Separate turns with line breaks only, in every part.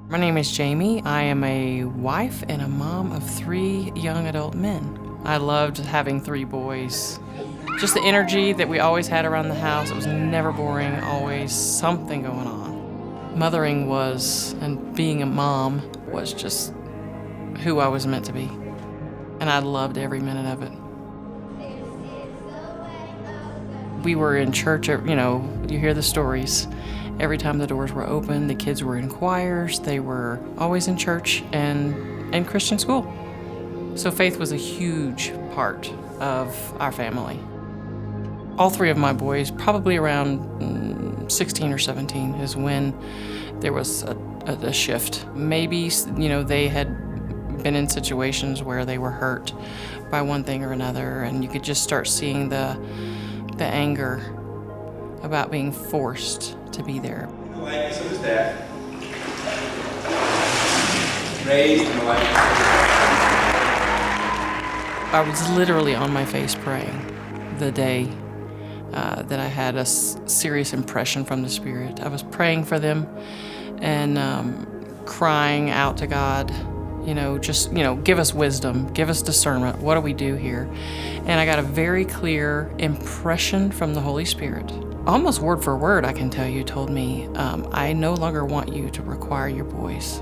My name is Jamie. I am a wife and a mom of 3 young adult men. I loved having 3 boys. Just the energy that we always had around the house. It was never boring, always something going on. Mothering was, and being a mom was just who I was meant to be. And I loved every minute of it. We were in church, you hear the stories. Every time the doors were open, the kids were in choirs, they were always in church and Christian school. So faith was a huge part of our family. All 3 of my boys, probably around 16 or 17, is when there was a shift. Maybe, they had been in situations where they were hurt by one thing or another, and you could just start seeing the anger about being forced to be there.
In the likeness of his dad, raised in the likeness of his dad.
I was literally on my face praying the day that I had a serious impression from the Spirit. I was praying for them and crying out to God, give us wisdom, give us discernment. What do we do here? And I got a very clear impression from the Holy Spirit. Almost word for word, I can tell you, told me, I no longer want you to require your boys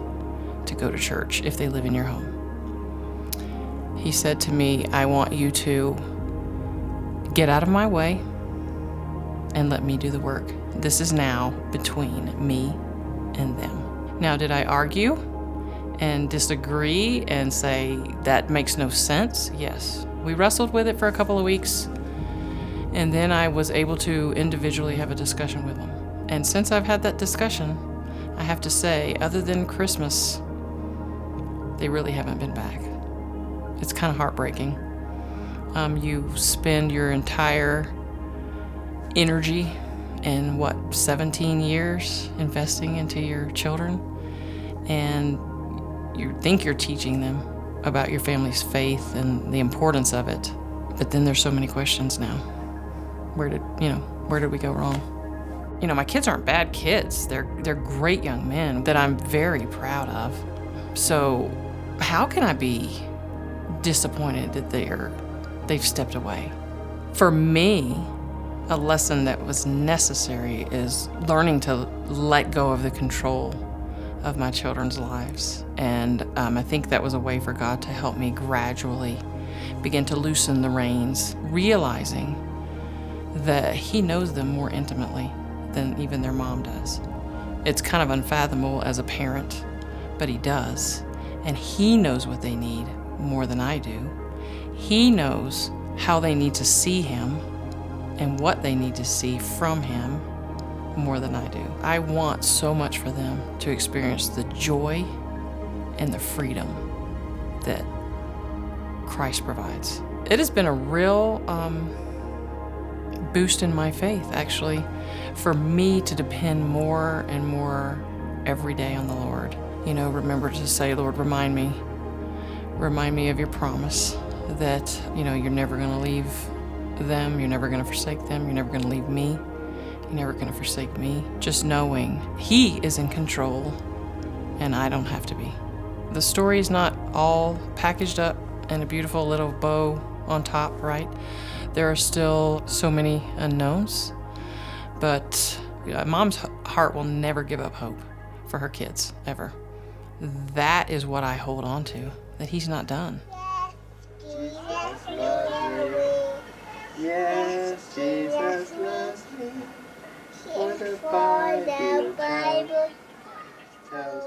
to go to church if they live in your home. He said to me, I want you to get out of my way and let me do the work. This is now between me and them. Now, did I argue and disagree and say that makes no sense? Yes. We wrestled with it for a couple of weeks, and then I was able to individually have a discussion with them. And since I've had that discussion, I have to say, other than Christmas, they really haven't been back. It's kind of heartbreaking. You spend your entire energy in 17 years investing into your children, and you think you're teaching them about your family's faith and the importance of it, but then there's so many questions now. Where did we go wrong? My kids aren't bad kids. They're great young men that I'm very proud of. So how can I be disappointed that they've stepped away? For me, a lesson that was necessary is learning to let go of the control of my children's lives. And I think that was a way for God to help me gradually begin to loosen the reins, realizing that He knows them more intimately than even their mom does. It's kind of unfathomable as a parent, but He does. And He knows what they need more than I do. He knows how they need to see Him and what they need to see from Him more than I do. I want so much for them to experience the joy and the freedom that Christ provides. It has been a real boost in my faith, actually, for me to depend more and more every day on the Lord. Remember to say, Lord, remind me of your promise that, you're never going to leave them, you're never going to forsake them, you're never going to leave me, you're never going to forsake me. Just knowing He is in control and I don't have to be. The story is not all packaged up in a beautiful little bow on top, right? There are still so many unknowns, but a mom's heart will never give up hope for her kids, ever. That is what I hold on to, that He's not done.
Yes, Jesus loves me. For the Bible tells